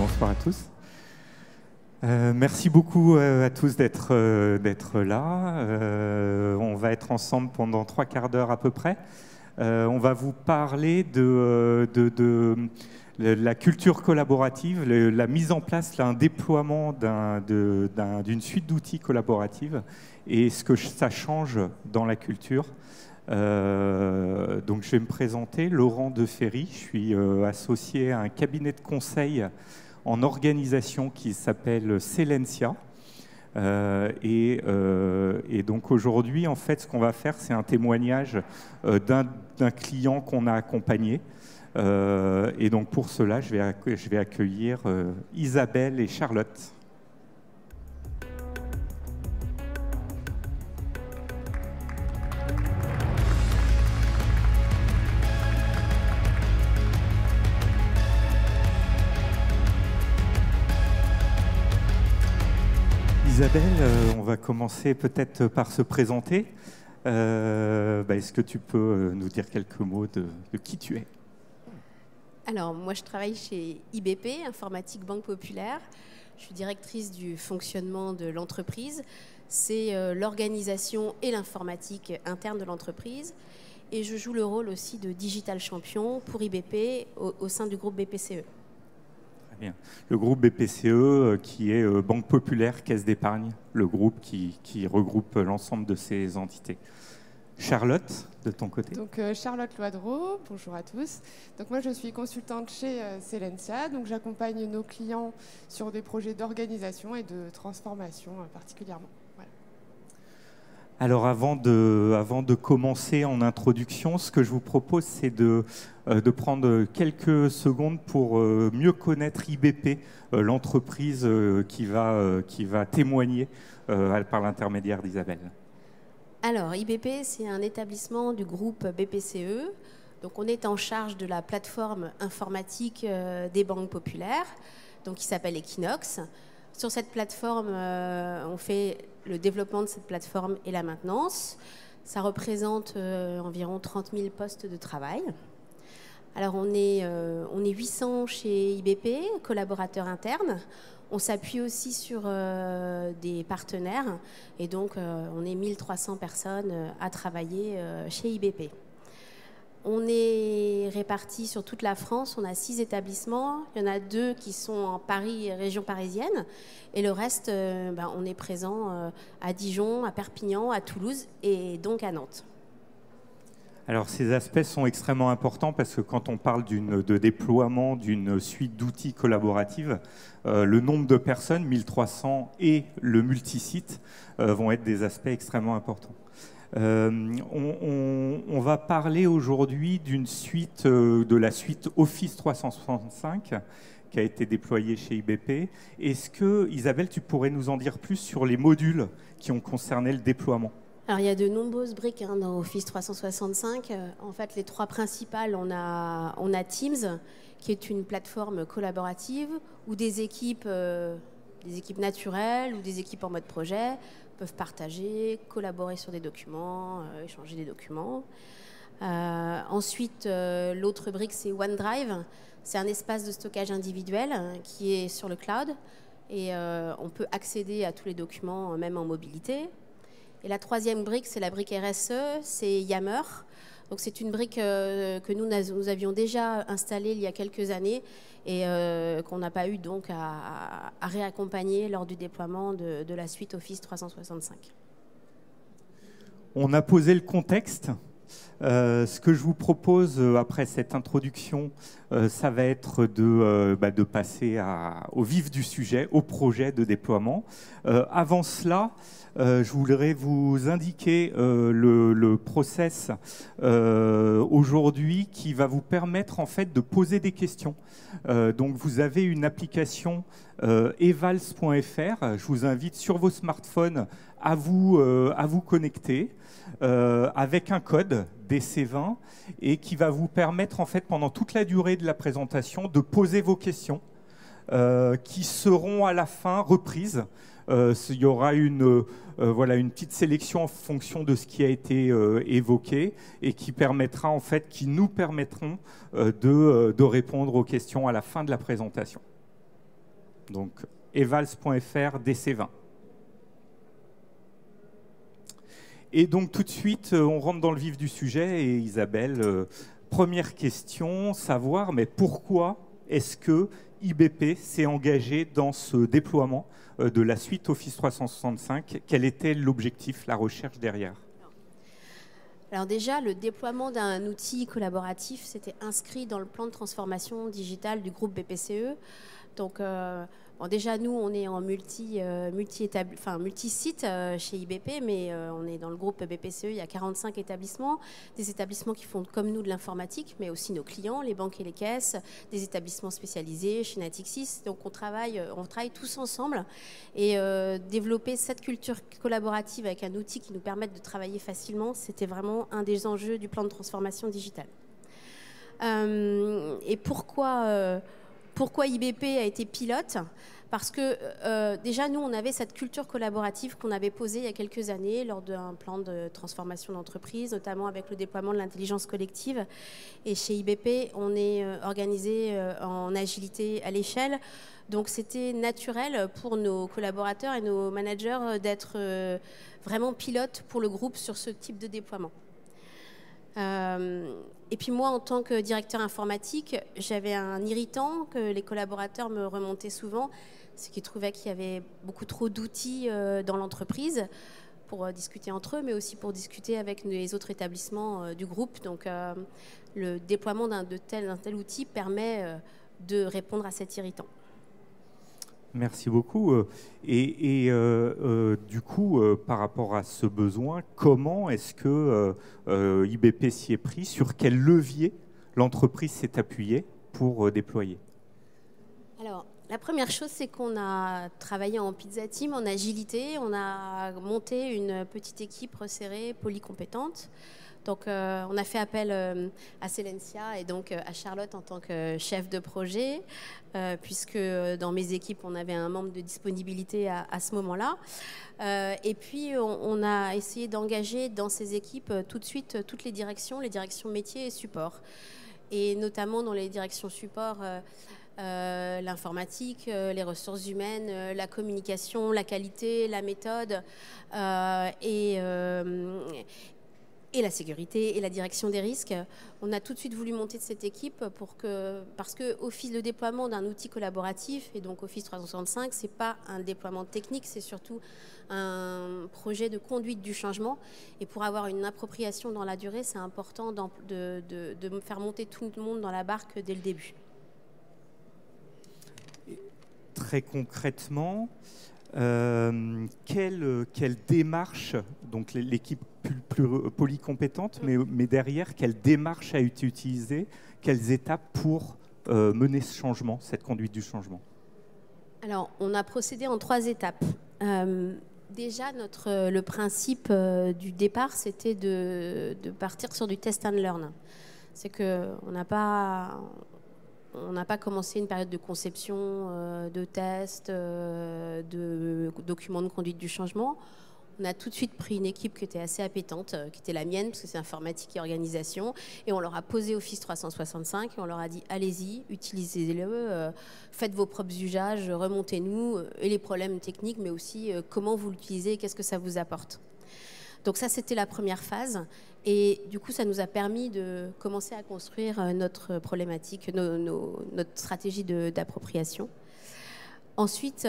Bonsoir à tous. Merci beaucoup à tous d'être là. On va être ensemble pendant 3 quarts d'heure à peu près. On va vous parler de la culture collaborative, la mise en place, un déploiement d'une suite d'outils collaboratifs et ce que ça change dans la culture. Donc je vais me présenter, Laurent Deferry, je suis associé à un cabinet de conseil en organisation qui s'appelle Selensia. Et donc aujourd'hui, en fait, ce qu'on va faire, c'est un témoignage d'un client qu'on a accompagné. Et donc pour cela, je vais accueillir Isabelle et Charlotte. Isabelle, on va commencer peut-être par se présenter. Est-ce que tu peux nous dire quelques mots de qui tu es ? Alors, moi, je travaille chez IBP, Informatique Banque Populaire. Je suis directrice du fonctionnement de l'entreprise. C'est l'organisation et l'informatique interne de l'entreprise. Et je joue le rôle aussi de Digital Champion pour IBP au sein du groupe BPCE. Bien. Le groupe BPCE qui est Banque Populaire, Caisse d'épargne, le groupe qui regroupe l'ensemble de ces entités. Charlotte, de ton côté. Donc Charlotte Loidreau, bonjour à tous. Donc moi je suis consultante chez Selensia, donc j'accompagne nos clients sur des projets d'organisation et de transformation particulièrement. Voilà. Alors avant de commencer en introduction, ce que je vous propose c'est de prendre quelques secondes pour mieux connaître IBP, l'entreprise qui va témoigner par l'intermédiaire d'Isabelle. Alors, IBP, c'est un établissement du groupe BPCE. Donc, on est en charge de la plateforme informatique des banques populaires, donc qui s'appelle Equinox. Sur cette plateforme, on fait le développement de cette plateforme et la maintenance. Ça représente environ 30 000 postes de travail. Alors, on est 800 chez IBP, collaborateurs internes. On s'appuie aussi sur des partenaires et donc on est 1300 personnes à travailler chez IBP. On est répartis sur toute la France, on a 6 établissements, il y en a 2 qui sont en Paris, région parisienne, et le reste, on est présent à Dijon, à Perpignan, à Toulouse et donc à Nantes. Alors ces aspects sont extrêmement importants parce que quand on parle de déploiement d'une suite d'outils collaboratifs, le nombre de personnes, 1300, et le multisite vont être des aspects extrêmement importants. On va parler aujourd'hui d'une suite, de la suite Office 365 qui a été déployée chez IBP. Est-ce que, Isabelle, tu pourrais nous en dire plus sur les modules qui ont concerné le déploiement ? Alors, il y a de nombreuses briques dans Office 365. En fait, les 3 principales, on a Teams, qui est une plateforme collaborative où des équipes naturelles ou des équipes en mode projet peuvent partager, collaborer sur des documents, échanger des documents. Ensuite, l'autre brique, c'est OneDrive. C'est un espace de stockage individuel qui est sur le cloud et on peut accéder à tous les documents, même en mobilité. Et la 3e brique, c'est la brique RSE, c'est Yammer. Donc c'est une brique que nous avions déjà installée il y a quelques années et qu'on n'a pas eu donc à réaccompagner lors du déploiement de la suite Office 365. On a posé le contexte. Ce que je vous propose après cette introduction, ça va être de passer au vif du sujet, au projet de déploiement. Avant cela, je voudrais vous indiquer le process aujourd'hui qui va vous permettre en fait de poser des questions. Donc vous avez une application evals.fr. Je vous invite sur vos smartphones à vous connecter avec un code DC20 et qui va vous permettre en fait pendant toute la durée de la présentation de poser vos questions qui seront à la fin reprises. Il y aura une petite sélection en fonction de ce qui a été évoqué et qui nous permettront de répondre aux questions à la fin de la présentation. Donc evals.fr DC20. Et donc tout de suite, on rentre dans le vif du sujet. Et Isabelle, première question, savoir mais pourquoi est-ce que IBP s'est engagé dans ce déploiement de la suite Office 365? Quel était l'objectif, la recherche derrière? Alors déjà, le déploiement d'un outil collaboratif, c'était inscrit dans le plan de transformation digitale du groupe BPCE. Donc déjà, nous, on est en multi-site chez IBP, mais on est dans le groupe BPCE, il y a 45 établissements, des établissements qui font comme nous de l'informatique, mais aussi nos clients, les banques et les caisses, des établissements spécialisés chez Natixis. Donc on travaille tous ensemble et développer cette culture collaborative avec un outil qui nous permette de travailler facilement, c'était vraiment un des enjeux du plan de transformation digitale. Et pourquoi IBP a été pilote? Parce que déjà, nous, on avait cette culture collaborative qu'on avait posée il y a quelques années lors d'un plan de transformation d'entreprise, notamment avec le déploiement de l'intelligence collective. Et chez IBP, on est organisé en agilité à l'échelle. Donc, c'était naturel pour nos collaborateurs et nos managers d'être vraiment pilotes pour le groupe sur ce type de déploiement. Et puis moi, en tant que directeur informatique, j'avais un irritant que les collaborateurs me remontaient souvent, c'est qu'ils trouvaient qu'il y avait beaucoup trop d'outils dans l'entreprise pour discuter entre eux, mais aussi pour discuter avec les autres établissements du groupe. Donc le déploiement d'un tel outil permet de répondre à cet irritant. Merci beaucoup. Et du coup, par rapport à ce besoin, comment est-ce que IBP s'y est pris? Sur quel levier l'entreprise s'est appuyée pour déployer? Alors, la première chose, c'est qu'on a travaillé en pizza team, en agilité. On a monté une petite équipe resserrée, polycompétente. Donc, on a fait appel à Celencia et donc à Charlotte en tant que chef de projet, puisque dans mes équipes, on avait un membre de disponibilité à ce moment-là. Et puis, on a essayé d'engager dans ces équipes tout de suite toutes les directions métiers et support. Et notamment dans les directions support, l'informatique, les ressources humaines, la communication, la qualité, la méthode et la sécurité et la direction des risques. On a tout de suite voulu monter de cette équipe parce que le déploiement d'un outil collaboratif, et donc Office 365, ce n'est pas un déploiement technique, c'est surtout un projet de conduite du changement. Et pour avoir une appropriation dans la durée, c'est important de faire monter tout le monde dans la barque dès le début. Très concrètement, quelle démarche, donc l'équipe plus polycompétente, mais derrière, quelle démarche a été utilisée, quelles étapes pour mener ce changement, cette conduite du changement? Alors, on a procédé en 3 étapes. Déjà, le principe du départ, c'était de partir sur du test and learn. C'est qu'on n'a pas commencé une période de conception, de tests, de documents de conduite du changement. On a tout de suite pris une équipe qui était assez appétente, qui était la mienne, parce que c'est informatique et organisation, et on leur a posé Office 365, et on leur a dit, allez-y, utilisez-le, faites vos propres usages, remontez-nous, et les problèmes techniques, mais aussi comment vous l'utilisez et qu'est-ce que ça vous apporte. Donc ça, c'était la première phase. Et du coup, ça nous a permis de commencer à construire notre problématique, notre stratégie d'appropriation. Ensuite,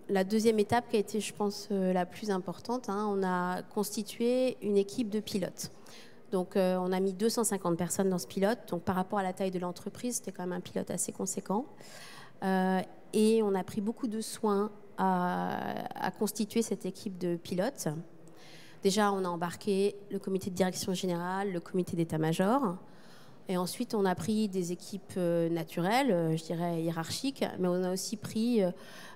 la deuxième étape qui a été, je pense, la plus importante, on a constitué une équipe de pilotes. Donc, on a mis 250 personnes dans ce pilote. Donc, par rapport à la taille de l'entreprise, c'était quand même un pilote assez conséquent. Et on a pris beaucoup de soin à constituer cette équipe de pilotes. Déjà, on a embarqué le comité de direction générale, le comité d'état-major. Et ensuite, on a pris des équipes naturelles, je dirais hiérarchiques, mais on a aussi pris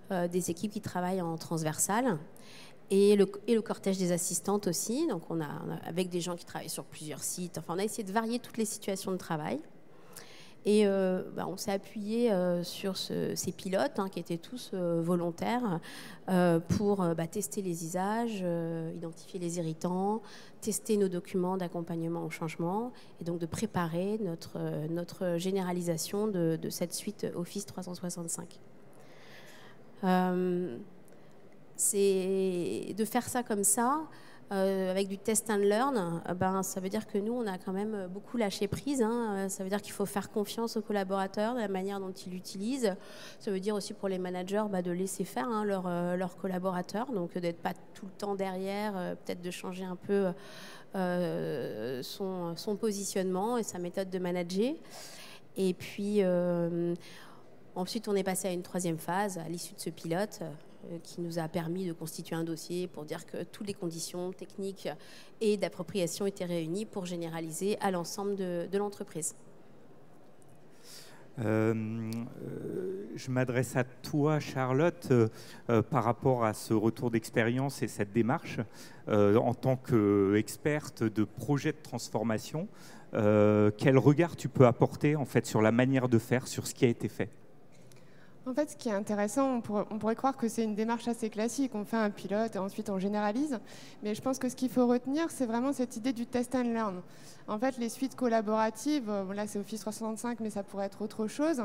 des équipes qui travaillent en transversal et le cortège des assistantes aussi. Donc, on a avec des gens qui travaillent sur plusieurs sites. Enfin, on a essayé de varier toutes les situations de travail. Et on s'est appuyé sur ces pilotes qui étaient tous volontaires pour tester les usages, identifier les irritants, tester nos documents d'accompagnement au changement et donc de préparer notre généralisation de cette suite Office 365. C'est de faire ça comme ça, avec du test and learn, ça veut dire que nous, on a quand même beaucoup lâché prise. Ça veut dire qu'il faut faire confiance aux collaborateurs, de la manière dont ils l'utilisent. Ça veut dire aussi pour les managers de laisser faire leurs collaborateurs, donc d'être pas tout le temps derrière, peut-être de changer un peu son positionnement et sa méthode de manager. Et puis, ensuite, on est passé à une troisième phase, à l'issue de ce pilote, qui nous a permis de constituer un dossier pour dire que toutes les conditions techniques et d'appropriation étaient réunies pour généraliser à l'ensemble de l'entreprise. Je m'adresse à toi, Charlotte, par rapport à ce retour d'expérience et cette démarche. En tant qu'experte de projet de transformation, quel regard tu peux apporter en fait, sur la manière de faire, sur ce qui a été fait? En fait, ce qui est intéressant, on pourrait croire que c'est une démarche assez classique. On fait un pilote et ensuite on généralise. Mais je pense que ce qu'il faut retenir, c'est vraiment cette idée du test and learn. En fait, les suites collaboratives, là c'est Office 365, mais ça pourrait être autre chose.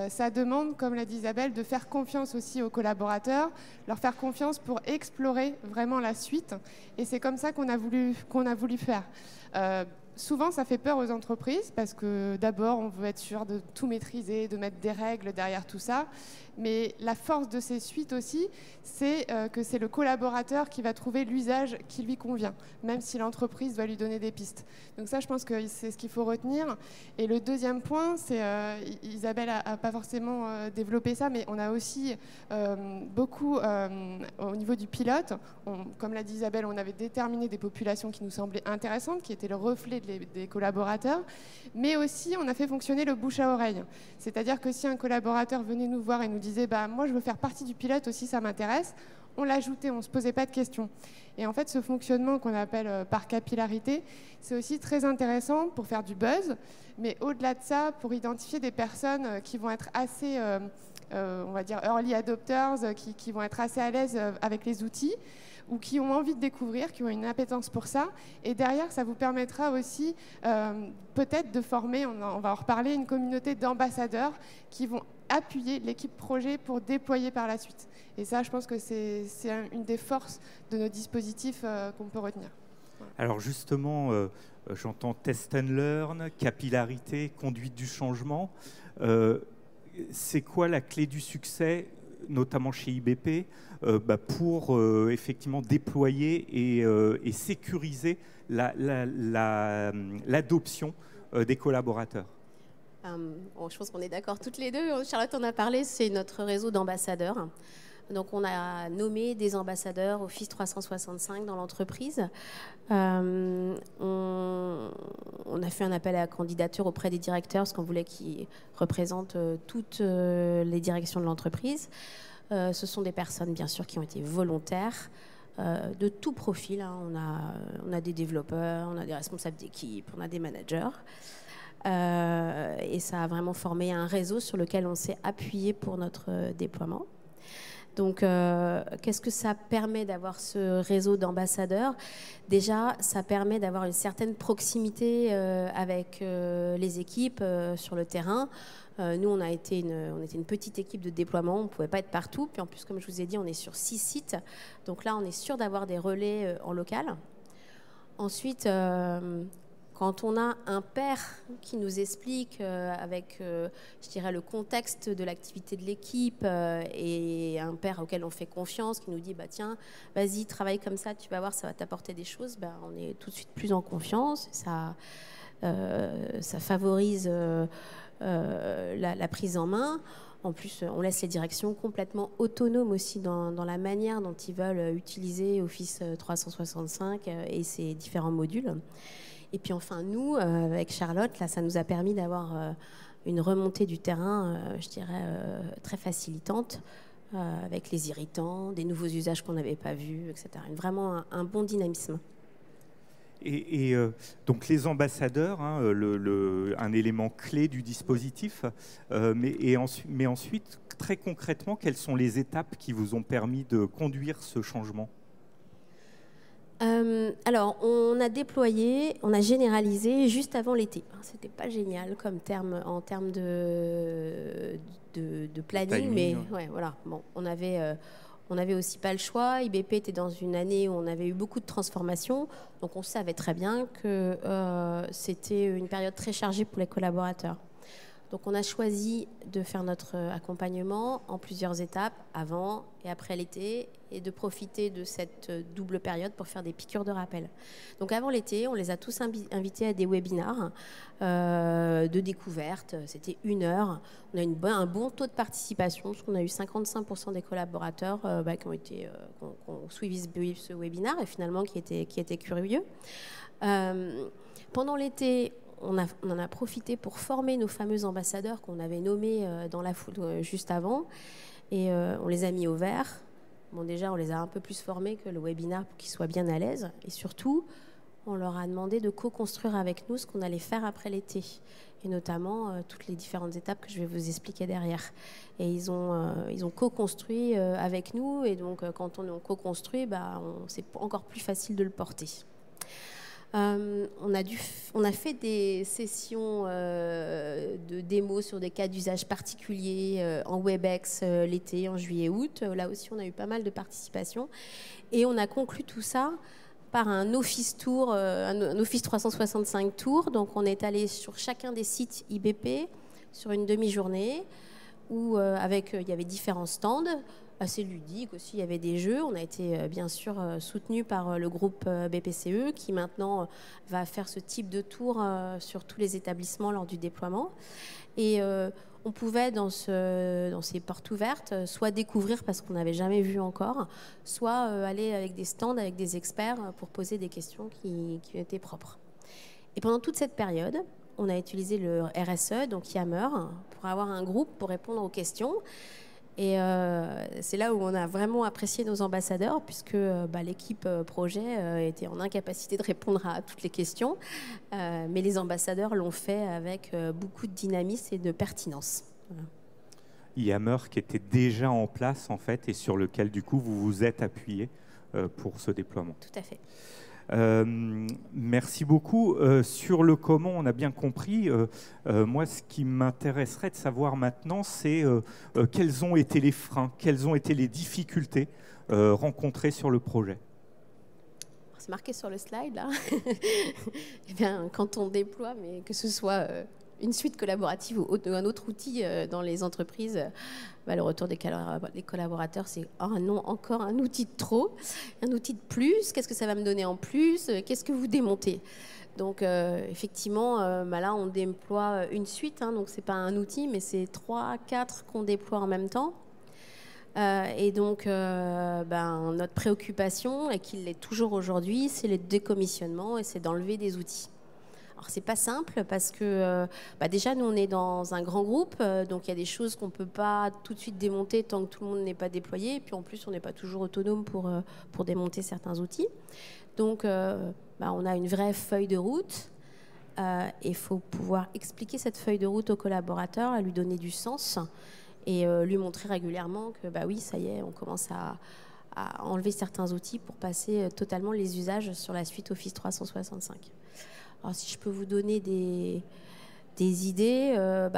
Ça demande, comme l'a dit Isabelle, de faire confiance aussi aux collaborateurs, leur faire confiance pour explorer vraiment la suite. Et c'est comme ça qu'on a voulu faire. Souvent, ça fait peur aux entreprises parce que d'abord, on veut être sûr de tout maîtriser, de mettre des règles derrière tout ça. Mais la force de ces suites aussi, c'est que c'est le collaborateur qui va trouver l'usage qui lui convient, même si l'entreprise doit lui donner des pistes. Donc ça, je pense que c'est ce qu'il faut retenir. Et le deuxième point, c'est, Isabelle n'a pas forcément développé ça, mais on a aussi beaucoup, au niveau du pilote, comme l'a dit Isabelle, on avait déterminé des populations qui nous semblaient intéressantes, qui étaient le reflet des collaborateurs, mais aussi on a fait fonctionner le bouche à oreille. C'est-à-dire que si un collaborateur venait nous voir et nous disait moi je veux faire partie du pilote aussi, ça m'intéresse, on l'ajoutait, on ne se posait pas de questions. Et en fait, ce fonctionnement qu'on appelle par capillarité, c'est aussi très intéressant pour faire du buzz, mais au-delà de ça, pour identifier des personnes qui vont être assez, on va dire, early adopters, qui vont être assez à l'aise avec les outils, ou qui ont envie de découvrir, qui ont une appétence pour ça. Et derrière, ça vous permettra aussi peut-être de former, on va en reparler, une communauté d'ambassadeurs qui vont appuyer l'équipe projet pour déployer par la suite. Et ça, je pense que c'est une des forces de nos dispositifs qu'on peut retenir. Voilà. Alors justement, j'entends test and learn, capillarité, conduite du changement. C'est quoi la clé du succès, notamment chez IBP, pour effectivement déployer et sécuriser l'adoption des collaborateurs? Je pense qu'on est d'accord toutes les deux. Charlotte en a parlé, c'est notre réseau d'ambassadeurs. Donc on a nommé des ambassadeurs Office 365 dans l'entreprise. On a fait un appel à la candidature auprès des directeurs, parce qu'on voulait qu'ils représentent toutes les directions de l'entreprise. Ce sont des personnes, bien sûr, qui ont été volontaires, de tout profil. On a des développeurs, on a des responsables d'équipe, on a des managers. Et ça a vraiment formé un réseau sur lequel on s'est appuyé pour notre déploiement. Donc, qu'est-ce que ça permet d'avoir ce réseau d'ambassadeurs? Déjà, ça permet d'avoir une certaine proximité avec les équipes sur le terrain. Nous, on était une petite équipe de déploiement, on ne pouvait pas être partout. Puis en plus, comme je vous ai dit, on est sur 6 sites. Donc là, on est sûr d'avoir des relais en local. Ensuite, quand on a un pair qui nous explique avec, je dirais, le contexte de l'activité de l'équipe et un pair auquel on fait confiance, qui nous dit tiens, vas-y, travaille comme ça, tu vas voir, ça va t'apporter des choses, on est tout de suite plus en confiance. Ça favorise la prise en main. En plus, on laisse les directions complètement autonomes aussi dans la manière dont ils veulent utiliser Office 365 et ses différents modules. Et puis enfin, nous, avec Charlotte, là, ça nous a permis d'avoir une remontée du terrain, je dirais, très facilitante, avec les irritants, des nouveaux usages qu'on n'avait pas vus, etc. Vraiment un bon dynamisme. Et donc les ambassadeurs, un élément clé du dispositif, mais ensuite, très concrètement, quelles sont les étapes qui vous ont permis de conduire ce changement ? Alors, on a déployé, on a généralisé juste avant l'été. C'était pas génial comme terme, en termes de planning, mais ouais, voilà. Bon, on avait aussi pas le choix. IBP était dans une année où on avait eu beaucoup de transformations, donc on savait très bien que c'était une période très chargée pour les collaborateurs. Donc on a choisi de faire notre accompagnement en plusieurs étapes, avant et après l'été, et de profiter de cette double période pour faire des piqûres de rappel. Donc avant l'été, on les a tous invités à des webinars de découverte. C'était 1 heure. On a eu un bon taux de participation, parce qu'on a eu 55% des collaborateurs qui ont suivi ce webinar et finalement qui étaient curieux. Pendant l'été, on en a profité pour former nos fameux ambassadeurs qu'on avait nommés dans la foule juste avant. Et on les a mis au vert. Bon, déjà, on les a un peu plus formés que le webinar pour qu'ils soient bien à l'aise. Et surtout, on leur a demandé de co-construire avec nous ce qu'on allait faire après l'été. Et notamment toutes les différentes étapes que je vais vous expliquer derrière. Et ils ont co-construit avec nous. Et donc, quand on co-construit, c'est encore plus facile de le porter. On a fait des sessions de démos sur des cas d'usage particuliers en WebEx l'été, en juillet-août. Là aussi, on a eu pas mal de participation. Et on a conclu tout ça par un Office Tour, un Office 365 Tour. Donc, on est allé sur chacun des sites IBP sur une demi-journée où il y avait différents stands, assez ludique aussi, il y avait des jeux. On a été bien sûr soutenu par le groupe BPCE qui maintenant va faire ce type de tour sur tous les établissements lors du déploiement. Et on pouvait dans ces portes ouvertes soit découvrir parce qu'on n'avait jamais vu encore, soit aller avec des stands, avec des experts pour poser des questions qui étaient propres. Et pendant toute cette période, on a utilisé le RSE, donc Yammer, pour avoir un groupe pour répondre aux questions. Et c'est là où on a vraiment apprécié nos ambassadeurs, puisque l'équipe projet était en incapacité de répondre à toutes les questions. Mais les ambassadeurs l'ont fait avec beaucoup de dynamisme et de pertinence. Voilà. Yammer qui était déjà en place, en fait, et sur lequel, du coup, vous vous êtes appuyé pour ce déploiement. Tout à fait. Merci beaucoup. Sur le comment, on a bien compris. Moi, ce qui m'intéresserait de savoir maintenant, c'est quels ont été les freins, quelles ont été les difficultés rencontrées sur le projet. C'est marqué sur le slide, là. Eh bien, quand on déploie, mais que ce soit une suite collaborative ou un autre outil dans les entreprises, le retour des collaborateurs, c'est « Oh non, encore un outil de trop, un outil de plus, qu'est-ce que ça va me donner en plus, qu'est-ce que vous démontez ?» Donc effectivement, là on déploie une suite, donc c'est pas un outil, mais c'est 3, 4 qu'on déploie en même temps. Et donc notre préoccupation, et qu'il l'est toujours aujourd'hui, c'est le décommissionnement et c'est d'enlever des outils. Alors c'est pas simple parce que déjà nous on est dans un grand groupe, donc il y a des choses qu'on peut pas tout de suite démonter tant que tout le monde n'est pas déployé, et puis en plus on n'est pas toujours autonome pour démonter certains outils. Donc on a une vraie feuille de route. Il faut pouvoir expliquer cette feuille de route aux collaborateurs, à lui donner du sens et lui montrer régulièrement que oui, ça y est, on commence à enlever certains outils pour passer totalement les usages sur la suite Office 365. Alors si je peux vous donner des idées,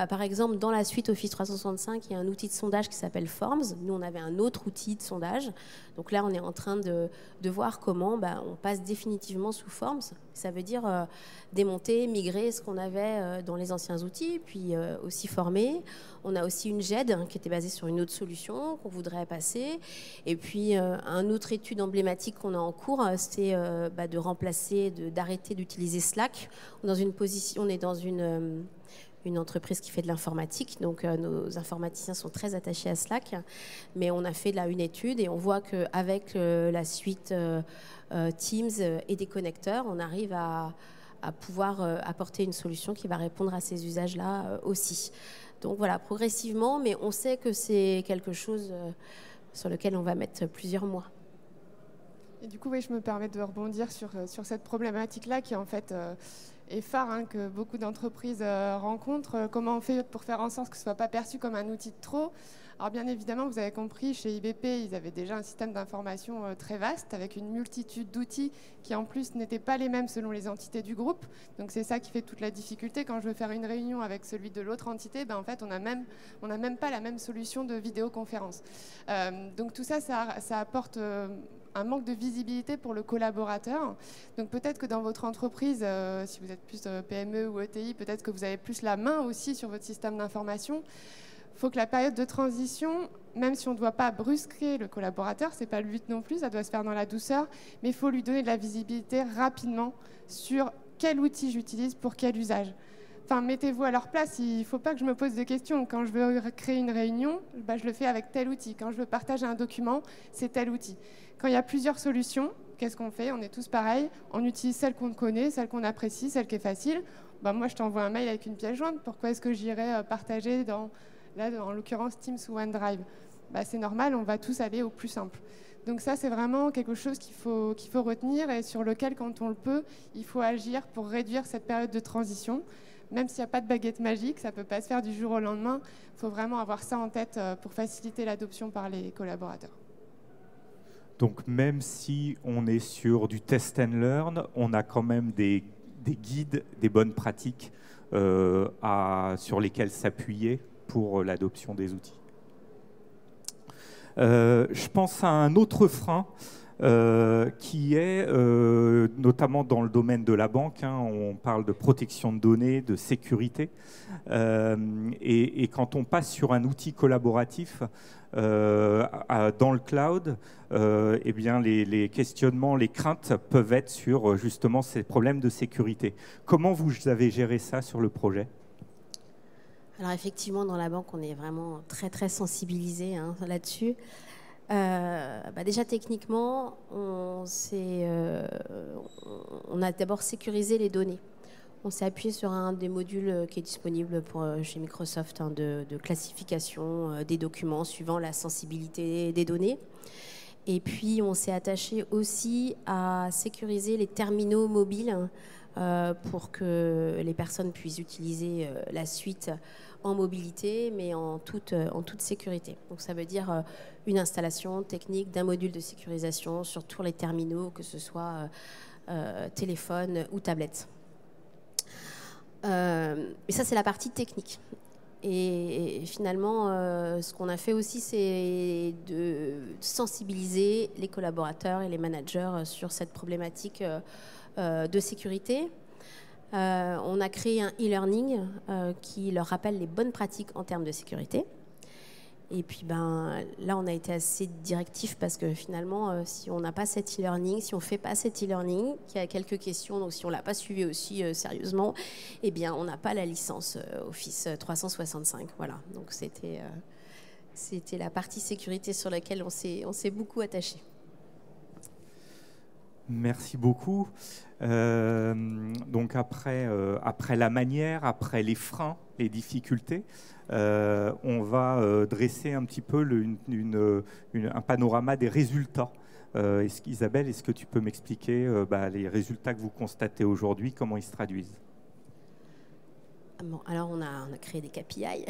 par exemple dans la suite Office 365, il y a un outil de sondage qui s'appelle Forms. Nous on avait un autre outil de sondage, donc là on est en train de voir comment on passe définitivement sous Forms. Ça veut dire démonter, migrer ce qu'on avait dans les anciens outils, puis aussi former. On a aussi une GED qui était basée sur une autre solution qu'on voudrait passer. Et puis, une autre étude emblématique qu'on a en cours, c'est de remplacer, d'arrêter d'utiliser Slack. On est dans une entreprise qui fait de l'informatique, donc nos informaticiens sont très attachés à Slack. Mais on a fait là une étude et on voit qu'avec la suite Teams et des connecteurs, on arrive à pouvoir apporter une solution qui va répondre à ces usages-là aussi. Donc voilà, progressivement, mais on sait que c'est quelque chose sur lequel on va mettre plusieurs mois. Et du coup, je me permets de rebondir sur cette problématique-là qui est en fait et phare hein, que beaucoup d'entreprises rencontrent. Comment on fait pour faire en sorte que ce ne soit pas perçu comme un outil de trop? Alors bien évidemment, vous avez compris, chez IBP, ils avaient déjà un système d'information très vaste avec une multitude d'outils qui en plus n'étaient pas les mêmes selon les entités du groupe. Donc c'est ça qui fait toute la difficulté. Quand je veux faire une réunion avec celui de l'autre entité, ben, en fait, on n'a même pas la même solution de vidéoconférence. Donc tout ça, ça apporte un manque de visibilité pour le collaborateur. Donc peut-être que dans votre entreprise, si vous êtes plus PME ou ETI, peut-être que vous avez plus la main aussi sur votre système d'information. Il faut que la période de transition, même si on ne doit pas brusquer le collaborateur, ce n'est pas le but non plus, ça doit se faire dans la douceur, mais il faut lui donner de la visibilité rapidement sur quel outil j'utilise pour quel usage. Enfin, mettez-vous à leur place, il ne faut pas que je me pose de questions. Quand je veux créer une réunion, bah, je le fais avec tel outil. Quand je veux partager un document, c'est tel outil. Quand il y a plusieurs solutions, qu'est-ce qu'on fait? On est tous pareils, on utilise celle qu'on connaît, celle qu'on apprécie, celle qui est facile. Bah, moi, je t'envoie un mail avec une pièce jointe. Pourquoi est-ce que j'irais partager là, en l'occurrence, Teams ou OneDrive? Bah, c'est normal, on va tous aller au plus simple. Donc ça, c'est vraiment quelque chose qu'il faut retenir et sur lequel, quand on le peut, il faut agir pour réduire cette période de transition. Même s'il n'y a pas de baguette magique, ça ne peut pas se faire du jour au lendemain. Il faut vraiment avoir ça en tête pour faciliter l'adoption par les collaborateurs. Donc même si on est sur du test and learn, on a quand même des guides, des bonnes pratiques sur lesquelles s'appuyer pour l'adoption des outils. Je pense à un autre frein qui est notamment dans le domaine de la banque. Hein, on parle de protection de données, de sécurité. Et quand on passe sur un outil collaboratif dans le cloud, eh bien les questionnements, les craintes peuvent être sur justement ces problèmes de sécurité. Comment vous avez géré ça sur le projet ? Alors effectivement, dans la banque, on est vraiment très très sensibilisé hein, là-dessus. Déjà techniquement, on a d'abord sécurisé les données. On s'est appuyé sur un des modules qui est disponible chez Microsoft hein, de classification des documents suivant la sensibilité des données. Et puis on s'est attaché aussi à sécuriser les terminaux mobiles pour que les personnes puissent utiliser la suite en mobilité, mais en toute sécurité. Donc ça veut dire une installation technique d'un module de sécurisation sur tous les terminaux, que ce soit téléphone ou tablette. Et ça, c'est la partie technique. Et finalement, ce qu'on a fait aussi, c'est de sensibiliser les collaborateurs et les managers sur cette problématique de sécurité. On a créé un e-learning qui leur rappelle les bonnes pratiques en termes de sécurité. Et puis là, on a été assez directif parce que finalement, si on n'a pas cet e-learning, si on ne fait pas cet e-learning, qu'il y a quelques questions, donc si on ne l'a pas suivi aussi sérieusement, eh bien, on n'a pas la licence Office 365. Voilà, donc c'était la partie sécurité sur laquelle on s'est beaucoup attaché. Merci beaucoup. Donc après la manière, après les freins, les difficultés, on va dresser un petit peu un panorama des résultats. Isabelle, est-ce que tu peux m'expliquer les résultats que vous constatez aujourd'hui, comment ils se traduisent? Bon, alors on a créé des KPI.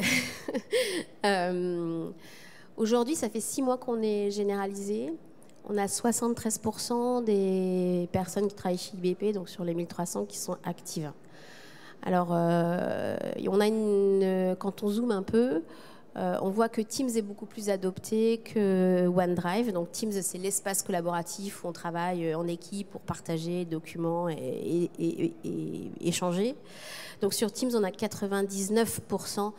Aujourd'hui, ça fait 6 mois qu'on est généralisé. On a 73% des personnes qui travaillent chez IBP, donc sur les 1300, qui sont actives. Alors, quand on zoome un peu, on voit que Teams est beaucoup plus adopté que OneDrive. Donc Teams, c'est l'espace collaboratif où on travaille en équipe pour partager documents et échanger. Donc sur Teams, on a 99%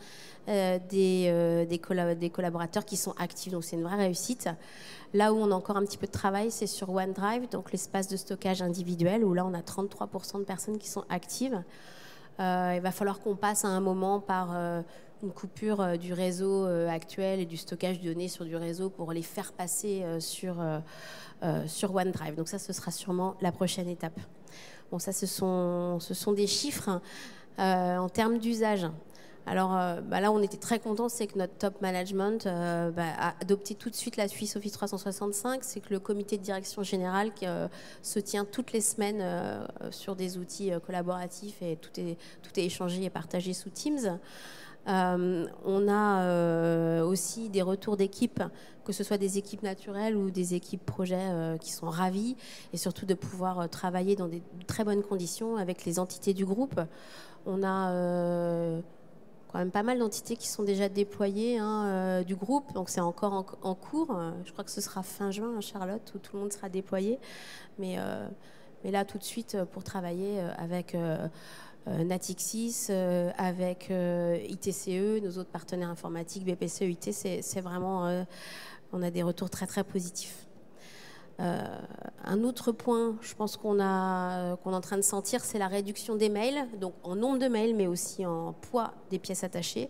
des collaborateurs qui sont actifs. Donc c'est une vraie réussite. Là où on a encore un petit peu de travail, c'est sur OneDrive, donc l'espace de stockage individuel, où là on a 33% de personnes qui sont actives. Il va falloir qu'on passe à un moment par une coupure du réseau actuel et du stockage de données sur du réseau pour les faire passer sur OneDrive. Donc ça, ce sera sûrement la prochaine étape. Bon, ça, ce sont des chiffres en termes d'usage. Alors là, on était très contents, c'est que notre top management a adopté tout de suite la Suisse Office 365. C'est que le comité de direction générale qui se tient toutes les semaines sur des outils collaboratifs et tout est échangé et partagé sous Teams. On a aussi des retours d'équipes, que ce soit des équipes naturelles ou des équipes projets qui sont ravis, et surtout de pouvoir travailler dans de très bonnes conditions avec les entités du groupe. On a quand même pas mal d'entités qui sont déjà déployées du groupe, donc c'est encore en cours. Je crois que ce sera fin juin, Charlotte, où tout le monde sera déployé. Mais là, tout de suite, pour travailler avec Natixis, avec ITCE, nos autres partenaires informatiques, BPCE, IT, c'est vraiment... on a des retours très, très positifs. Un autre point, je pense qu'on est en train de sentir, c'est la réduction des mails, donc en nombre de mails, mais aussi en poids des pièces attachées.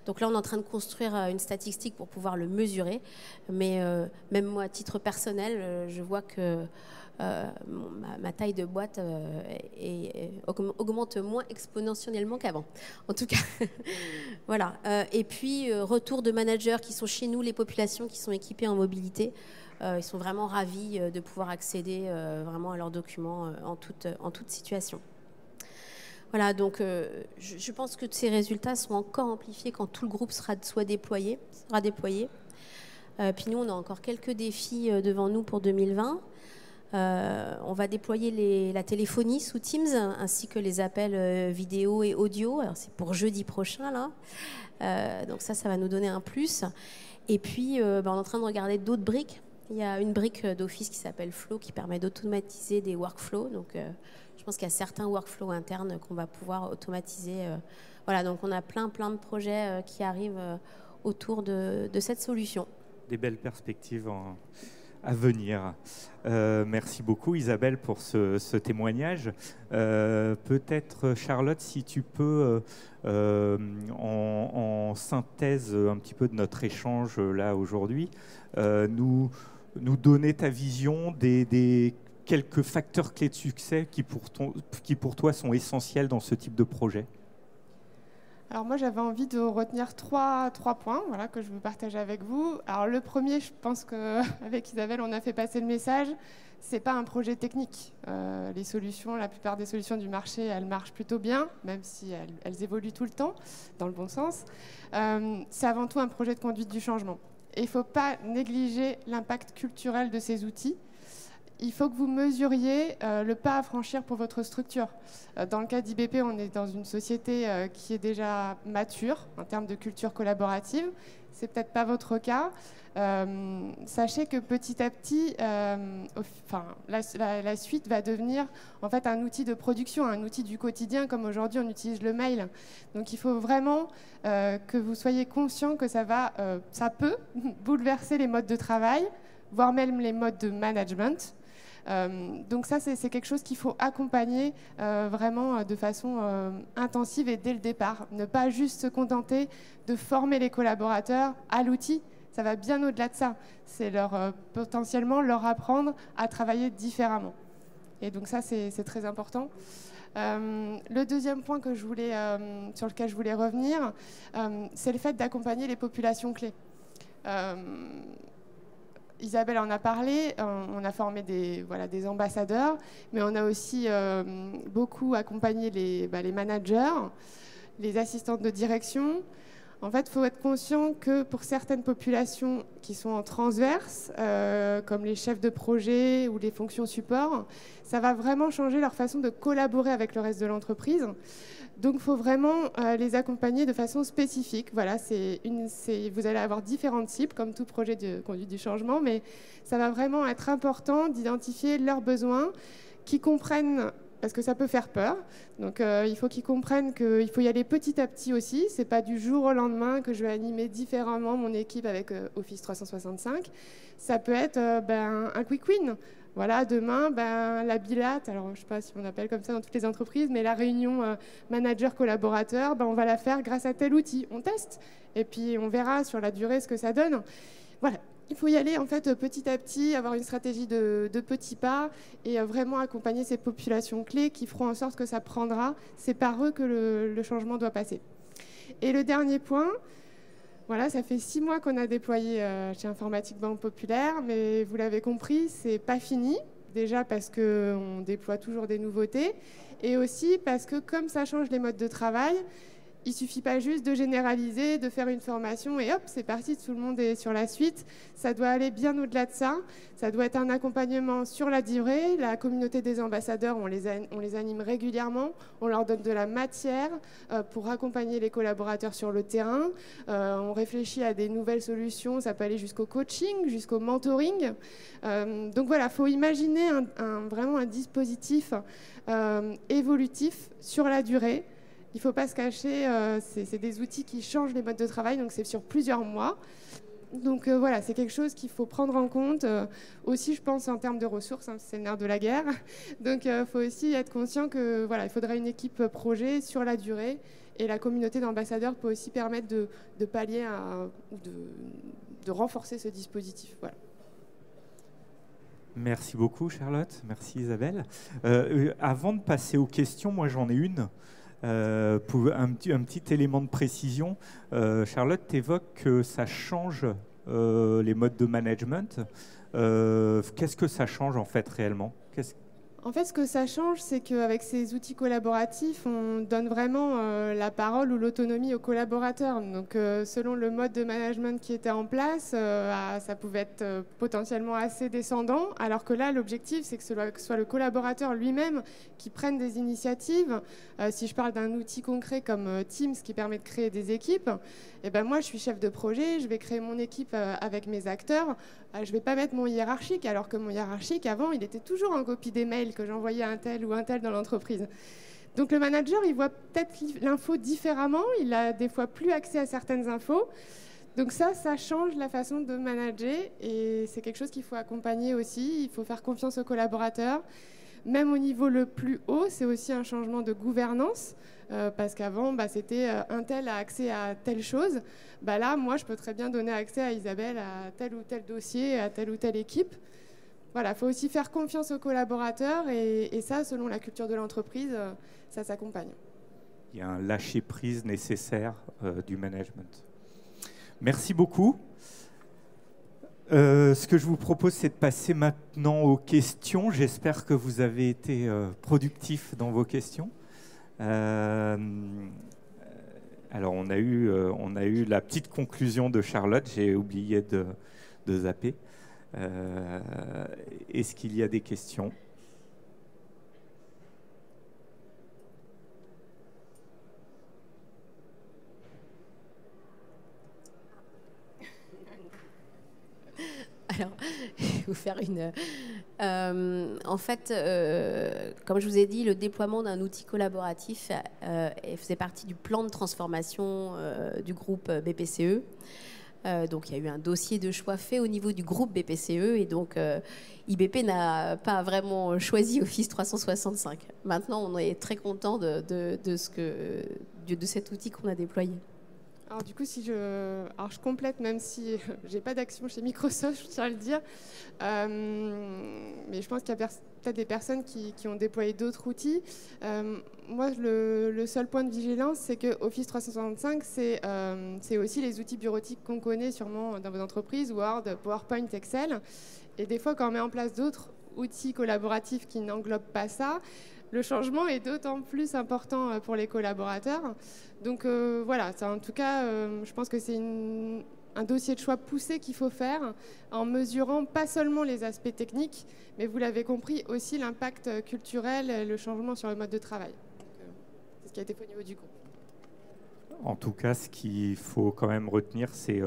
Donc là, on est en train de construire une statistique pour pouvoir le mesurer. Mais même moi, à titre personnel, je vois que ma taille de boîte augmente moins exponentiellement qu'avant. En tout cas, voilà. Et puis, retour de managers qui sont chez nous, les populations qui sont équipées en mobilité. Ils sont vraiment ravis de pouvoir accéder vraiment à leurs documents en toute situation. Voilà, donc je pense que ces résultats sont encore amplifiés quand tout le groupe sera déployé. Puis nous, on a encore quelques défis devant nous pour 2020. On va déployer la téléphonie sous Teams, ainsi que les appels vidéo et audio. Alors c'est pour jeudi prochain, là. Donc ça va nous donner un plus. Et puis, on est en train de regarder d'autres briques. Il y a une brique d'Office qui s'appelle Flow qui permet d'automatiser des workflows. Donc, je pense qu'il y a certains workflows internes qu'on va pouvoir automatiser. Voilà, donc on a plein de projets qui arrivent autour de cette solution. Des belles perspectives à venir. Merci beaucoup Isabelle pour ce témoignage. Peut-être Charlotte, si tu peux, en synthèse un petit peu de notre échange là aujourd'hui, nous donner ta vision des quelques facteurs clés de succès qui pour toi sont essentiels dans ce type de projet. Alors moi, j'avais envie de retenir trois points, voilà, que je veux partager avec vous. Alors le premier, je pense qu'avec Isabelle, on a fait passer le message. C'est pas un projet technique. Les solutions, la plupart des solutions du marché, elles marchent plutôt bien, même si elles évoluent tout le temps, dans le bon sens. C'est avant tout un projet de conduite du changement. Et il ne faut pas négliger l'impact culturel de ces outils. Il faut que vous mesuriez le pas à franchir pour votre structure. Dans le cas d'IBP, on est dans une société qui est déjà mature en termes de culture collaborative. Ce n'est peut-être pas votre cas. Sachez que petit à petit, la suite va devenir en fait un outil de production, un outil du quotidien, comme aujourd'hui on utilise le mail. Donc il faut vraiment que vous soyez conscient que ça peut bouleverser les modes de travail, voire même les modes de management. Donc ça, c'est quelque chose qu'il faut accompagner vraiment de façon intensive et dès le départ. Ne pas juste se contenter de former les collaborateurs à l'outil. Ça va bien au-delà de ça. C'est potentiellement leur apprendre à travailler différemment. Et donc ça, c'est très important. Le deuxième point sur lequel je voulais revenir, c'est le fait d'accompagner les populations clés. Isabelle en a parlé, on a formé des ambassadeurs, mais on a aussi beaucoup accompagné les managers, les assistantes de direction. En fait, il faut être conscient que pour certaines populations qui sont en transverse, comme les chefs de projet ou les fonctions support, ça va vraiment changer leur façon de collaborer avec le reste de l'entreprise. Donc, il faut vraiment les accompagner de façon spécifique. Voilà, vous allez avoir différentes cibles, comme tout projet de conduite du changement, mais ça va vraiment être important d'identifier leurs besoins, qu'ils comprennent, parce que ça peut faire peur. Donc, il faut qu'ils comprennent qu'il faut y aller petit à petit aussi. Ce n'est pas du jour au lendemain que je vais animer différemment mon équipe avec Office 365. Ça peut être un quick win. Voilà, demain, la BILAT, alors je ne sais pas si on appelle comme ça dans toutes les entreprises, mais la réunion manager-collaborateur, on va la faire grâce à tel outil. On teste et puis on verra sur la durée ce que ça donne. Voilà, il faut y aller en fait petit à petit, avoir une stratégie de petits pas et vraiment accompagner ces populations clés qui feront en sorte que ça prendra. C'est par eux que le changement doit passer. Et le dernier point, voilà, ça fait 6 mois qu'on a déployé chez Informatique Banque Populaire, mais vous l'avez compris, c'est pas fini. Déjà parce qu'on déploie toujours des nouveautés, et aussi parce que comme ça change les modes de travail, il ne suffit pas juste de généraliser, de faire une formation et hop, c'est parti, tout le monde est sur la suite. Ça doit aller bien au-delà de ça. Ça doit être un accompagnement sur la durée. La communauté des ambassadeurs, on les anime régulièrement. On leur donne de la matière pour accompagner les collaborateurs sur le terrain. On réfléchit à des nouvelles solutions. Ça peut aller jusqu'au coaching, jusqu'au mentoring. Donc voilà, il faut imaginer vraiment un dispositif évolutif sur la durée. Il ne faut pas se cacher, c'est des outils qui changent les modes de travail, donc c'est sur plusieurs mois. Donc voilà, c'est quelque chose qu'il faut prendre en compte. Aussi, je pense, en termes de ressources, hein, c'est le nerf de la guerre. Donc il faut aussi être conscient que voilà, il faudra une équipe projet sur la durée. Et la communauté d'ambassadeurs peut aussi permettre de pallier ou de renforcer ce dispositif. Voilà. Merci beaucoup, Charlotte. Merci, Isabelle. Avant de passer aux questions, moi j'en ai une. Pour un petit élément de précision, Charlotte, tu évoques que ça change les modes de management. Qu'est-ce que ça change en fait réellement? En fait, ce que ça change, c'est qu'avec ces outils collaboratifs, on donne vraiment la parole ou l'autonomie aux collaborateurs. Donc, selon le mode de management qui était en place, ça pouvait être potentiellement assez descendant, alors que là, l'objectif, c'est que ce soit le collaborateur lui-même qui prenne des initiatives. Si je parle d'un outil concret comme Teams qui permet de créer des équipes, eh ben moi, je suis chef de projet, je vais créer mon équipe avec mes acteurs. Je ne vais pas mettre mon hiérarchique, alors que mon hiérarchique, avant, il était toujours en copie des mails que j'envoyais à un tel ou un tel dans l'entreprise. Donc le manager, il voit peut-être l'info différemment, il a des fois plus accès à certaines infos. Donc ça change la façon de manager et c'est quelque chose qu'il faut accompagner aussi. Il faut faire confiance aux collaborateurs. Même au niveau le plus haut, c'est aussi un changement de gouvernance. Parce qu'avant, c'était un tel a accès à telle chose. Là, moi, je peux très bien donner accès à Isabelle à tel ou tel dossier, à telle ou telle équipe. Voilà, il faut aussi faire confiance aux collaborateurs et ça, selon la culture de l'entreprise, ça s'accompagne. Il y a un lâcher-prise nécessaire du management. Merci beaucoup. Ce que je vous propose, c'est de passer maintenant aux questions. J'espère que vous avez été productifs dans vos questions. Alors, on a eu la petite conclusion de Charlotte. J'ai oublié de zapper. Est-ce qu'il y a des questions ? Alors, je vais vous faire une... en fait, comme je vous ai dit, le déploiement d'un outil collaboratif faisait partie du plan de transformation du groupe BPCE. Donc, il y a eu un dossier de choix fait au niveau du groupe BPCE et donc IBP n'a pas vraiment choisi Office 365. Maintenant, on est très content de cet outil qu'on a déployé. Alors du coup, je complète, même si j'ai pas d'action chez Microsoft, je tiens à le dire. Mais je pense qu'il y a peut-être des personnes qui ont déployé d'autres outils. Moi, le seul point de vigilance, c'est que Office 365, c'est aussi les outils bureautiques qu'on connaît sûrement dans vos entreprises, Word, PowerPoint, Excel. Et des fois, quand on met en place d'autres outils collaboratifs qui n'englobent pas ça, le changement est d'autant plus important pour les collaborateurs. Donc voilà, en tout cas, je pense que c'est un dossier de choix poussé qu'il faut faire en mesurant pas seulement les aspects techniques, mais vous l'avez compris, aussi l'impact culturel, le changement sur le mode de travail. C'est ce qui a été fait au niveau du groupe. En tout cas, ce qu'il faut quand même retenir, c'est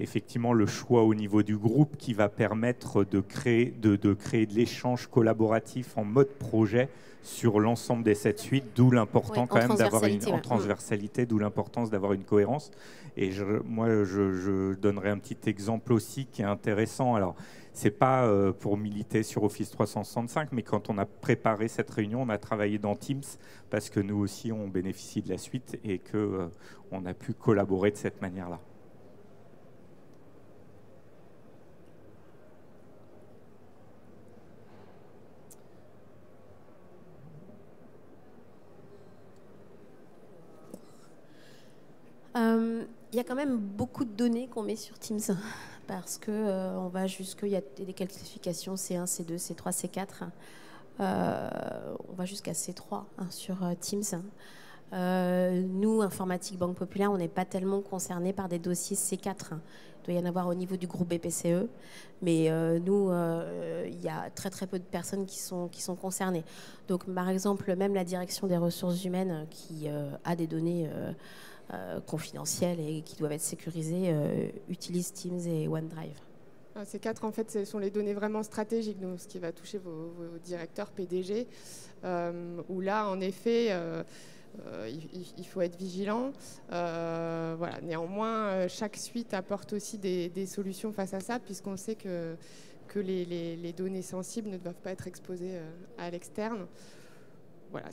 effectivement le choix au niveau du groupe qui va permettre de créer de l'échange collaboratif en mode projet sur l'ensemble des 7 suites, d'où l'important quand même d'avoir une transversalité, d'où l'importance d'avoir une cohérence. Et moi, je donnerai un petit exemple aussi qui est intéressant. Alors, c'est pas pour militer sur Office 365, mais quand on a préparé cette réunion, on a travaillé dans Teams parce que nous aussi, on bénéficie de la suite et qu'on a pu collaborer de cette manière-là. Il y a quand même beaucoup de données qu'on met sur Teams parce que on va il y a des qualifications C1, C2, C3, C4. On va jusqu'à C3 sur Teams. Nous, Informatique Banque Populaire, on n'est pas tellement concernés par des dossiers C4. Il doit y en avoir au niveau du groupe BPCE, mais nous, il y a très très peu de personnes qui sont concernées. Donc, par exemple, même la direction des ressources humaines qui a des données confidentielles et qui doivent être sécurisées utilise Teams et OneDrive. Ces quatre, en fait, ce sont les données vraiment stratégiques, donc ce qui va toucher vos directeurs, PDG, où là, en effet, il faut être vigilant. Voilà. Néanmoins, chaque suite apporte aussi des solutions face à ça, puisqu'on sait que les données sensibles ne doivent pas être exposées à l'externe. Voilà,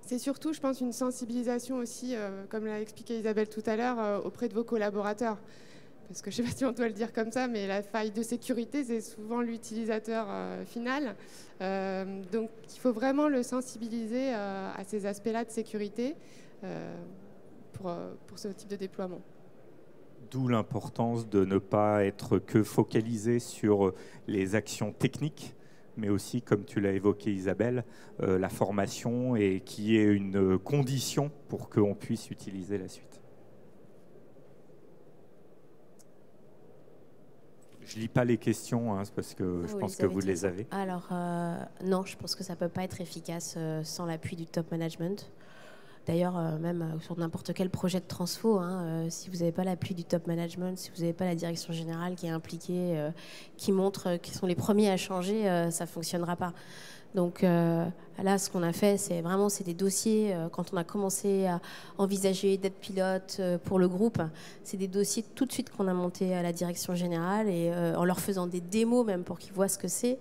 c'est surtout, je pense, une sensibilisation aussi, comme l'a expliqué Isabelle tout à l'heure, auprès de vos collaborateurs. Parce que je ne sais pas si on doit le dire comme ça, mais la faille de sécurité, c'est souvent l'utilisateur final. Donc, il faut vraiment le sensibiliser à ces aspects-là de sécurité pour ce type de déploiement. D'où l'importance de ne pas être que focalisé sur les actions techniques, mais aussi, comme tu l'as évoqué Isabelle, la formation et qui est une condition pour qu'on puisse utiliser la suite. Je ne lis pas les questions parce que je pense que vous les avez. Alors, non, je pense que ça ne peut pas être efficace sans l'appui du top management. D'ailleurs, même sur n'importe quel projet de transfo, si vous n'avez pas l'appui du top management, si vous n'avez pas la direction générale qui est impliquée, qui montre qu'ils sont les premiers à changer, ça ne fonctionnera pas. Donc là, ce qu'on a fait, c'est des dossiers, quand on a commencé à envisager d'être pilote pour le groupe, c'est des dossiers tout de suite qu'on a montés à la direction générale et en leur faisant des démos même pour qu'ils voient ce que c'est.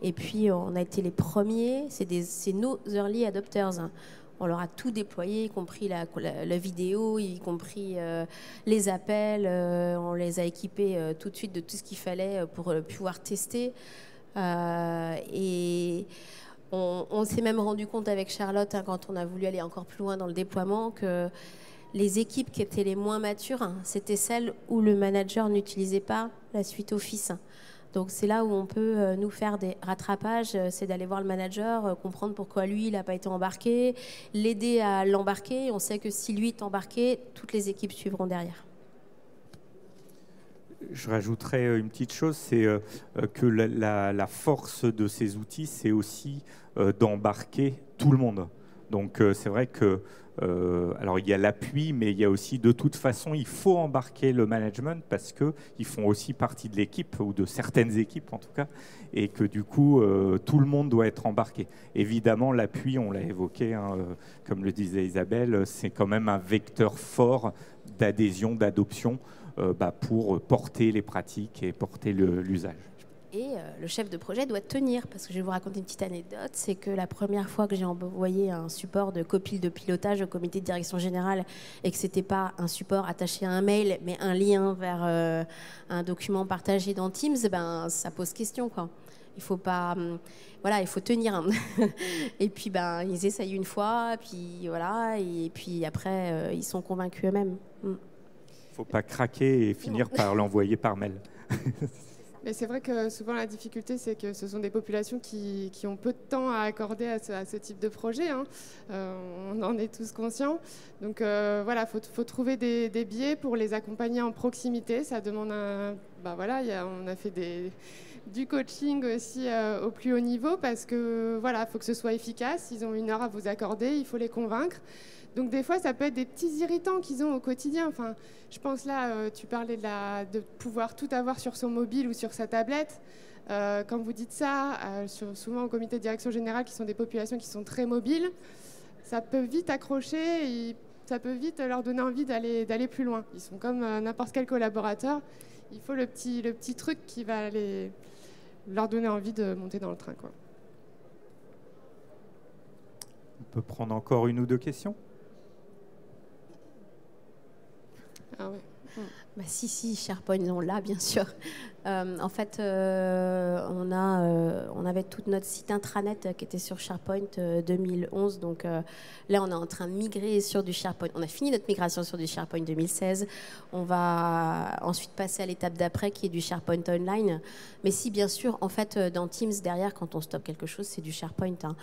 Et puis, on a été les premiers, c'est nos early adopters. On leur a tout déployé, y compris la vidéo, y compris les appels. On les a équipés tout de suite de tout ce qu'il fallait pour pouvoir tester. Et on s'est même rendu compte avec Charlotte, quand on a voulu aller encore plus loin dans le déploiement, que les équipes qui étaient les moins matures, c'était celles où le manager n'utilisait pas la suite Office. Donc c'est là où on peut nous faire des rattrapages, c'est d'aller voir le manager, comprendre pourquoi lui il n'a pas été embarqué, l'aider à l'embarquer. On sait que si lui est embarqué, toutes les équipes suivront derrière. Je rajouterais une petite chose, c'est que la force de ces outils, c'est aussi d'embarquer tout le monde. Donc c'est vrai que, alors il y a l'appui, mais il y a aussi, de toute façon, il faut embarquer le management parce qu'ils font aussi partie de l'équipe, ou de certaines équipes en tout cas, et que du coup, tout le monde doit être embarqué. Évidemment, l'appui, on l'a évoqué, comme le disait Isabelle, c'est quand même un vecteur fort d'adhésion, d'adoption, pour porter les pratiques et porter l'usage. Et le chef de projet doit tenir, parce que je vais vous raconter une petite anecdote, c'est que la première fois que j'ai envoyé un support de copile de pilotage au comité de direction générale et que ce n'était pas un support attaché à un mail, mais un lien vers un document partagé dans Teams, ça pose question, quoi. Il faut pas, voilà, il faut tenir. Et puis ils essayent une fois, puis voilà, et puis après ils sont convaincus eux-mêmes. Il ne faut pas craquer et finir par l'envoyer par mail. Mais c'est vrai que souvent la difficulté, c'est que ce sont des populations qui ont peu de temps à accorder à ce type de projet. On en est tous conscients. Donc voilà, faut trouver des biais pour les accompagner en proximité. Ça demande on a fait du coaching aussi au plus haut niveau parce que voilà, faut que ce soit efficace. Ils ont 1 heure à vous accorder, il faut les convaincre. Donc des fois, ça peut être des petits irritants qu'ils ont au quotidien. Enfin, je pense là, tu parlais de pouvoir tout avoir sur son mobile ou sur sa tablette. Quand vous dites ça, souvent au comité de direction générale, qui sont des populations qui sont très mobiles, ça peut vite accrocher et ça peut vite leur donner envie d'aller plus loin. Ils sont comme n'importe quel collaborateur. Il faut le petit truc qui va leur donner envie de monter dans le train, quoi. On peut prendre encore 1 ou 2 questions ? Ah ouais. Si, SharePoint, on l'a, bien sûr. En fait, on avait tout notre site intranet qui était sur SharePoint 2011. Donc là, on est en train de migrer sur du SharePoint. On a fini notre migration sur du SharePoint 2016. On va ensuite passer à l'étape d'après qui est du SharePoint Online. Mais si, bien sûr, en fait, dans Teams, derrière, quand on stoppe quelque chose, c'est du SharePoint. Hein.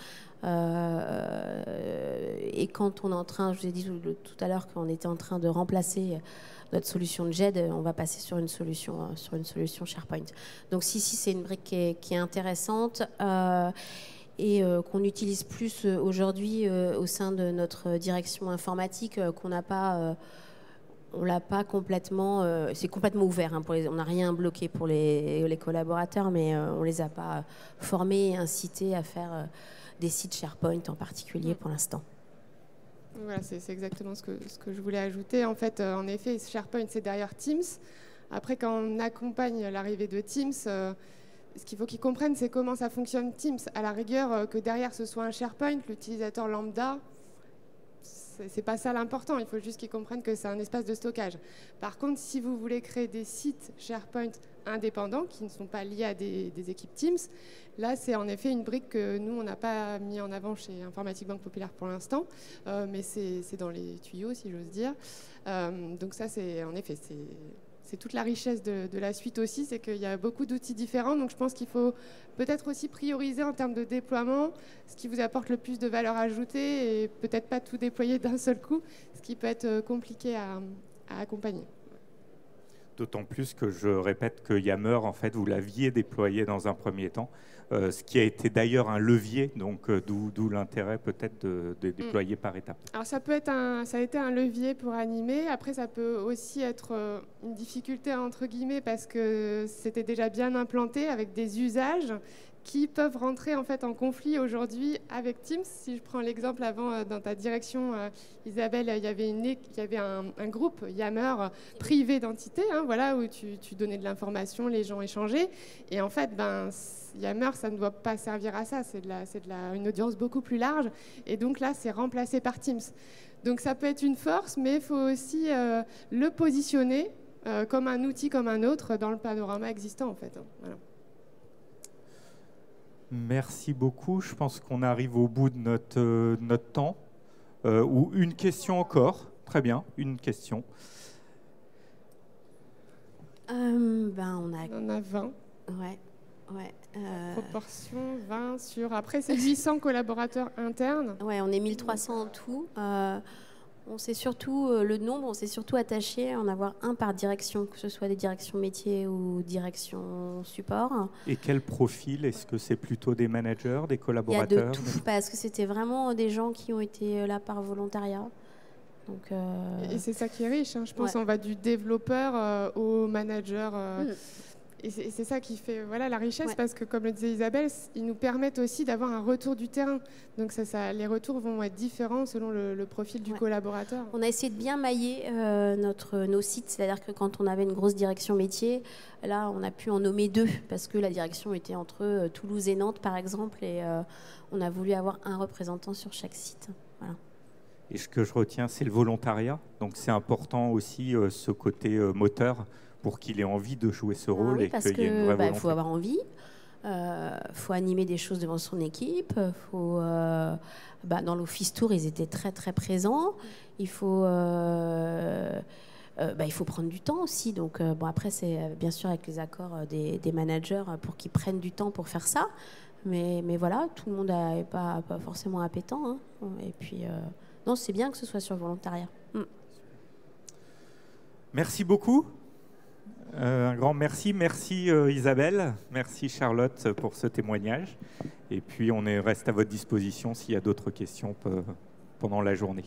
Et quand on est en train, je vous ai dit tout à l'heure qu'on était en train de remplacer notre solution de GED, on va passer sur une solution SharePoint. Donc si c'est une brique qui est intéressante et qu'on utilise plus aujourd'hui au sein de notre direction informatique, qu'on n'a pas... on l'a pas complètement... c'est complètement ouvert. Hein, on n'a rien bloqué pour les collaborateurs, mais on ne les a pas formés et incités à faire des sites SharePoint en particulier pour l'instant. Voilà, c'est exactement ce que je voulais ajouter. En fait, en effet, SharePoint, c'est derrière Teams. Après, quand on accompagne l'arrivée de Teams, ce qu'il faut qu'ils comprennent, c'est comment ça fonctionne Teams. À la rigueur, que derrière ce soit un SharePoint, l'utilisateur lambda, c'est pas ça l'important. Il faut juste qu'ils comprennent que c'est un espace de stockage. Par contre, si vous voulez créer des sites SharePoint indépendants qui ne sont pas liés à des équipes Teams, là, c'est en effet une brique que nous, on n'a pas mis en avant chez Informatique Banque Populaire pour l'instant, mais c'est dans les tuyaux, si j'ose dire. Donc ça, c'est en effet, c'est toute la richesse de la suite aussi, c'est qu'il y a beaucoup d'outils différents. Donc je pense qu'il faut peut-être aussi prioriser en termes de déploiement ce qui vous apporte le plus de valeur ajoutée et peut-être pas tout déployer d'un seul coup, ce qui peut être compliqué à accompagner. D'autant plus que je répète que Yammer, en fait, vous l'aviez déployé dans un premier temps, ce qui a été d'ailleurs un levier, donc d'où l'intérêt peut-être de déployer par étapes. Alors ça a été un levier pour animer. Après, ça peut aussi être une difficulté entre guillemets parce que c'était déjà bien implanté avec des usages qui peuvent rentrer en fait en conflit aujourd'hui avec Teams. Si je prends l'exemple avant dans ta direction, Isabelle, il y avait un groupe Yammer privé d'entités, hein, voilà, où tu donnais de l'information, les gens échangeaient. Et en fait, Yammer, ça ne doit pas servir à ça. C'est une audience beaucoup plus large. Et donc là, c'est remplacé par Teams. Donc ça peut être une force, mais il faut aussi le positionner comme un outil comme un autre dans le panorama existant, en fait. Hein, voilà. Merci beaucoup. Je pense qu'on arrive au bout de notre temps. Ou une question encore. Très bien, une question. On en a 20. Ouais. Proportion 20 sur... Après, c'est 800 collaborateurs internes. Ouais, on est 1300 en tout. On s'est surtout, le nombre, on s'est surtout attaché à en avoir un par direction, que ce soit des directions métiers ou directions support. Et quel profil? Est-ce que c'est plutôt des managers, des collaborateurs? Il y a de tout, parce que c'était vraiment des gens qui ont été là par volontariat. Donc, Et c'est ça qui est riche, hein. Je pense qu'on va du développeur au manager. Et c'est ça qui fait la richesse, parce que, comme le disait Isabelle, ils nous permettent aussi d'avoir un retour du terrain. Donc les retours vont être différents selon le profil du collaborateur. On a essayé de bien mailler nos sites, c'est-à-dire que quand on avait une grosse direction métier, là, on a pu en nommer 2, parce que la direction était entre Toulouse et Nantes, par exemple, et on a voulu avoir un représentant sur chaque site. Voilà. Et ce que je retiens, c'est le volontariat. Donc c'est important aussi ce côté moteur, pour qu'il ait envie de jouer ce rôle et qu'il y ait une vraie volonté. Il faut avoir envie, faut animer des choses devant son équipe, dans l'Office Tour, ils étaient très très présents. Il faut prendre du temps aussi. Donc après, c'est bien sûr avec les accords des managers pour qu'ils prennent du temps pour faire ça. Mais voilà, tout le monde n'est pas forcément appétent. Hein. Et puis, non, c'est bien que ce soit sur volontariat. Merci beaucoup. Un grand merci. Merci Isabelle, merci Charlotte pour ce témoignage. Et puis on reste à votre disposition s'il y a d'autres questions pendant la journée.